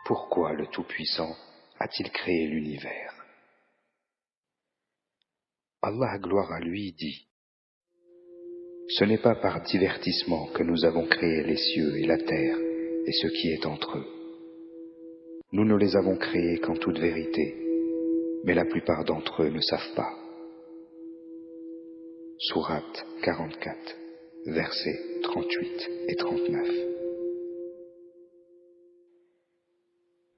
Pourquoi le Tout-Puissant a-t-il créé l'univers? Allah, gloire à lui, dit: Ce n'est pas par divertissement que nous avons créé les cieux et la terre et ce qui est entre eux. Nous ne les avons créés qu'en toute vérité, mais la plupart d'entre eux ne savent pas. Sourate 44, versets 38 et 39.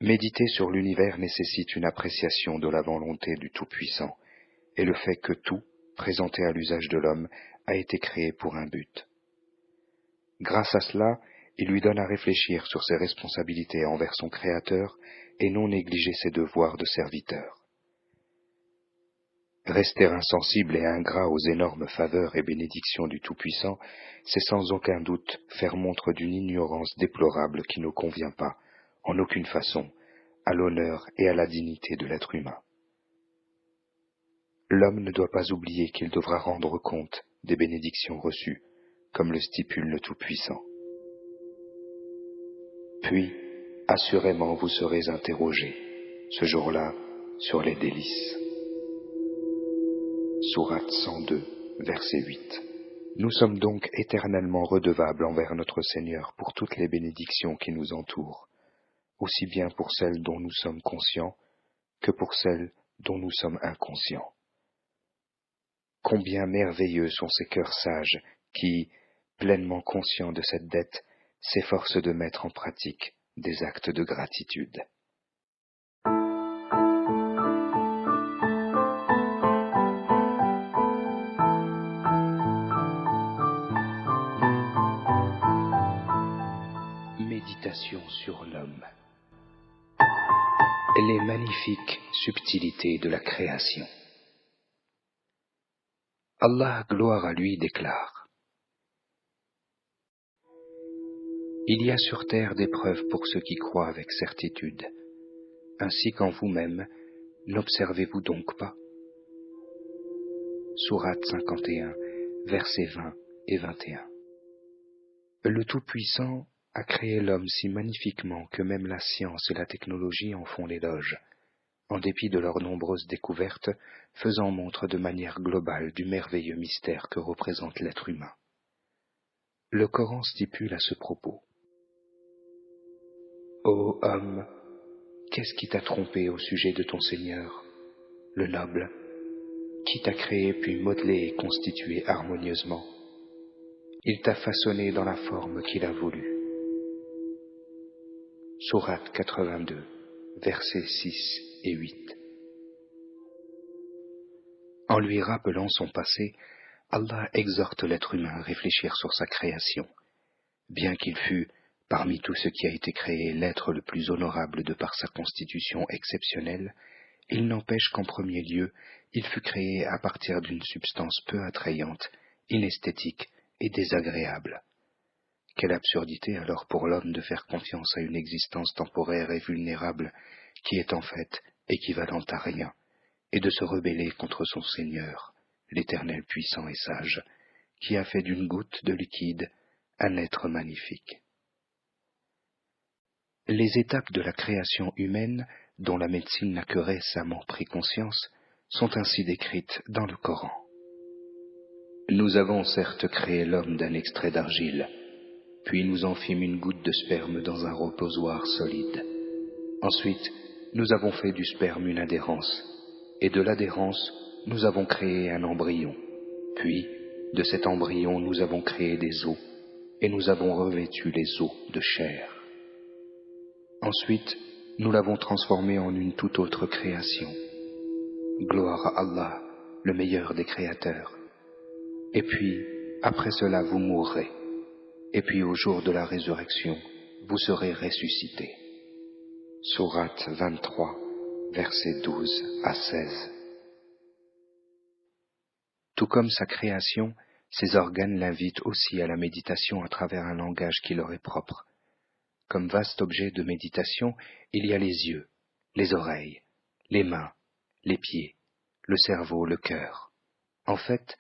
Méditer sur l'univers nécessite une appréciation de la volonté du Tout-Puissant et le fait que tout, présenté à l'usage de l'homme, a été créé pour un but. Grâce à cela, il lui donne à réfléchir sur ses responsabilités envers son Créateur et non négliger ses devoirs de serviteur. Rester insensible et ingrat aux énormes faveurs et bénédictions du Tout-Puissant, c'est sans aucun doute faire montre d'une ignorance déplorable qui ne convient pas, en aucune façon, à l'honneur et à la dignité de l'être humain. L'homme ne doit pas oublier qu'il devra rendre compte des bénédictions reçues, comme le stipule le Tout-Puissant. Puis, assurément vous serez interrogés, ce jour-là, sur les délices. Sourate 102, verset 8. Nous sommes donc éternellement redevables envers notre Seigneur pour toutes les bénédictions qui nous entourent, aussi bien pour celles dont nous sommes conscients que pour celles dont nous sommes inconscients. Combien merveilleux sont ces cœurs sages qui, pleinement conscients de cette dette, s'efforcent de mettre en pratique des actes de gratitude. Méditation sur l'homme. Les magnifiques subtilités de la création. Allah, gloire à lui, déclare: Il y a sur terre des preuves pour ceux qui croient avec certitude. Ainsi qu'en vous-même, n'observez-vous donc pas? Sourate 51, versets 20 et 21. Le Tout-Puissant a créé l'homme si magnifiquement que même la science et la technologie en font l'éloge, en dépit de leurs nombreuses découvertes, faisant montre de manière globale du merveilleux mystère que représente l'être humain. Le Coran stipule à ce propos: Ô homme, qu'est-ce qui t'a trompé au sujet de ton Seigneur, le noble, qui t'a créé puis modelé et constitué harmonieusement? Il t'a façonné dans la forme qu'il a voulu. Sourate 82, versets 6 et 8. En lui rappelant son passé, Allah exhorte l'être humain à réfléchir sur sa création. Bien qu'il fût, parmi tout ce qui a été créé, l'être le plus honorable de par sa constitution exceptionnelle, il n'empêche qu'en premier lieu, il fut créé à partir d'une substance peu attrayante, inesthétique et désagréable. Quelle absurdité alors pour l'homme de faire confiance à une existence temporaire et vulnérable qui est en fait équivalente à rien, et de se rebeller contre son Seigneur, l'Éternel puissant et sage, qui a fait d'une goutte de liquide un être magnifique. Les étapes de la création humaine, dont la médecine n'a que récemment pris conscience, sont ainsi décrites dans le Coran. Nous avons certes créé l'homme d'un extrait d'argile, puis nous en fîmes une goutte de sperme dans un reposoir solide. Ensuite, nous avons fait du sperme une adhérence, et de l'adhérence, nous avons créé un embryon. Puis, de cet embryon, nous avons créé des os, et nous avons revêtu les os de chair. Ensuite, nous l'avons transformé en une toute autre création. Gloire à Allah, le meilleur des créateurs. Et puis, après cela, vous mourrez. Et puis au jour de la résurrection, vous serez ressuscités. Sourate 23, versets 12 à 16. Tout comme sa création, ses organes l'invitent aussi à la méditation à travers un langage qui leur est propre. Comme vaste objet de méditation, il y a les yeux, les oreilles, les mains, les pieds, le cerveau, le cœur. En fait,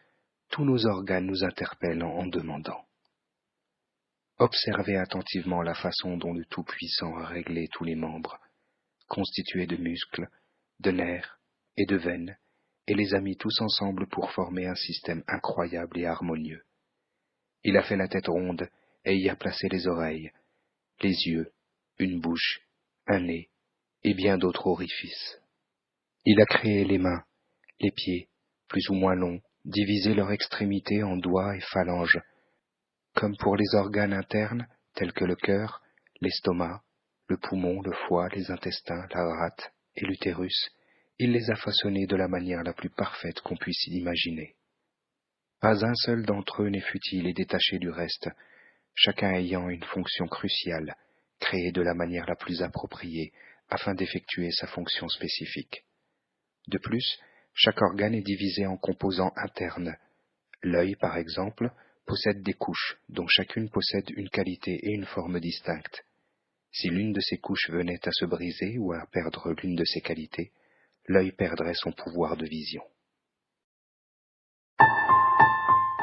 tous nos organes nous interpellent en demandant. observez attentivement la façon dont le Tout-Puissant a réglé tous les membres, constitués de muscles, de nerfs et de veines, et les a mis tous ensemble pour former un système incroyable et harmonieux. Il a fait la tête ronde et y a placé les oreilles, les yeux, une bouche, un nez et bien d'autres orifices. Il a créé les mains, les pieds, plus ou moins longs, divisé leurs extrémités en doigts et phalanges, comme pour les organes internes tels que le cœur, l'estomac, le poumon, le foie, les intestins, la rate et l'utérus. Il les a façonnés de la manière la plus parfaite qu'on puisse imaginer. Pas un seul d'entre eux n'est futile et détaché du reste, chacun ayant une fonction cruciale, créée de la manière la plus appropriée afin d'effectuer sa fonction spécifique. De plus, chaque organe est divisé en composants internes. L'œil, par exemple, possède des couches, dont chacune possède une qualité et une forme distinctes. Si l'une de ces couches venait à se briser ou à perdre l'une de ses qualités, l'œil perdrait son pouvoir de vision.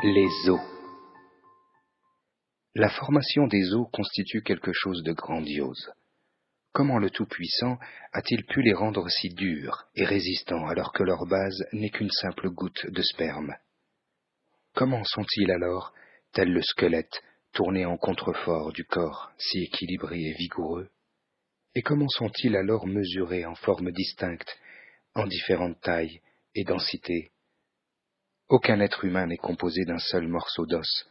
Les os. La formation des os constitue quelque chose de grandiose. Comment le Tout-Puissant a-t-il pu les rendre si durs et résistants alors que leur base n'est qu'une simple goutte de sperme? Comment sont-ils alors, tel le squelette, tournés en contrefort du corps, si équilibré et vigoureux? Et comment sont-ils alors mesurés en formes distinctes, en différentes tailles et densités? Aucun être humain n'est composé d'un seul morceau d'os.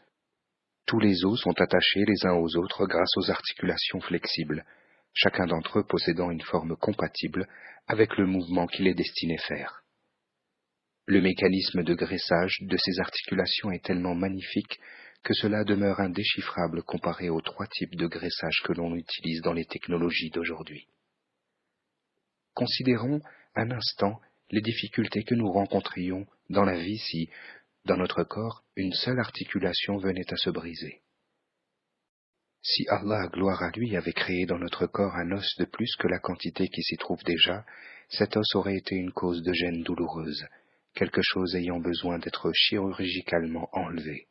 Tous les os sont attachés les uns aux autres grâce aux articulations flexibles, chacun d'entre eux possédant une forme compatible avec le mouvement qu'il est destiné faire. Le mécanisme de graissage de ces articulations est tellement magnifique que cela demeure indéchiffrable comparé aux 3 types de graissage que l'on utilise dans les technologies d'aujourd'hui. Considérons un instant les difficultés que nous rencontrions dans la vie si, dans notre corps, une seule articulation venait à se briser. Si Allah, gloire à lui, avait créé dans notre corps un os de plus que la quantité qui s'y trouve déjà, cet os aurait été une cause de gêne douloureuse, quelque chose ayant besoin d'être chirurgicalement enlevé.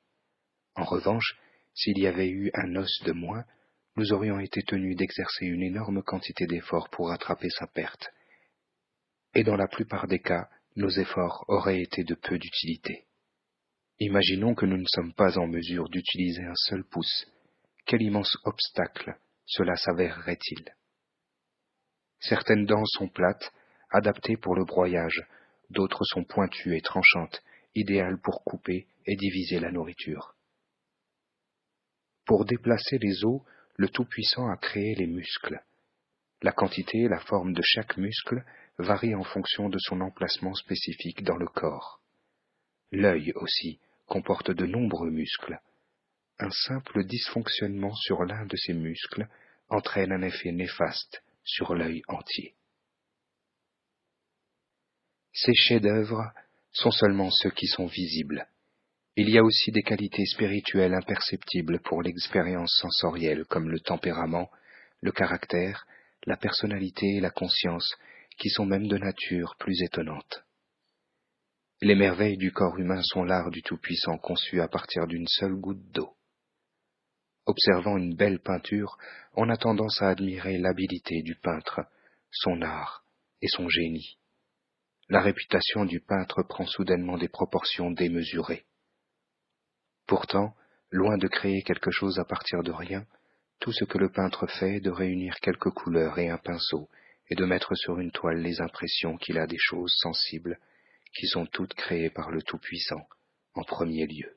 En revanche, s'il y avait eu un os de moins, nous aurions été tenus d'exercer une énorme quantité d'efforts pour rattraper sa perte. Et dans la plupart des cas, nos efforts auraient été de peu d'utilité. Imaginons que nous ne sommes pas en mesure d'utiliser un seul pouce. Quel immense obstacle cela s'avérerait-il? Certaines dents sont plates, adaptées pour le broyage, d'autres sont pointues et tranchantes, idéales pour couper et diviser la nourriture. Pour déplacer les os, le Tout-Puissant a créé les muscles. La quantité et la forme de chaque muscle varient en fonction de son emplacement spécifique dans le corps. L'œil aussi comporte de nombreux muscles. Un simple dysfonctionnement sur l'un de ces muscles entraîne un effet néfaste sur l'œil entier. Ces chefs-d'œuvre sont seulement ceux qui sont visibles. Il y a aussi des qualités spirituelles imperceptibles pour l'expérience sensorielle comme le tempérament, le caractère, la personnalité et la conscience qui sont même de nature plus étonnante. Les merveilles du corps humain sont l'art du Tout-Puissant conçu à partir d'une seule goutte d'eau. Observant une belle peinture, on a tendance à admirer l'habileté du peintre, son art et son génie. La réputation du peintre prend soudainement des proportions démesurées. Pourtant, loin de créer quelque chose à partir de rien, tout ce que le peintre fait est de réunir quelques couleurs et un pinceau, et de mettre sur une toile les impressions qu'il a des choses sensibles, qui sont toutes créées par le Tout-Puissant, en premier lieu.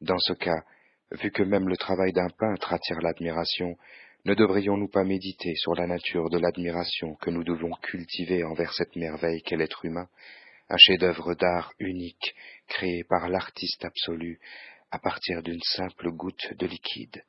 Dans ce cas, vu que même le travail d'un peintre attire l'admiration, ne devrions-nous pas méditer sur la nature de l'admiration que nous devons cultiver envers cette merveille qu'est l'être humain, un chef-d'œuvre d'art unique, créé par l'artiste absolu, à partir d'une simple goutte de liquide?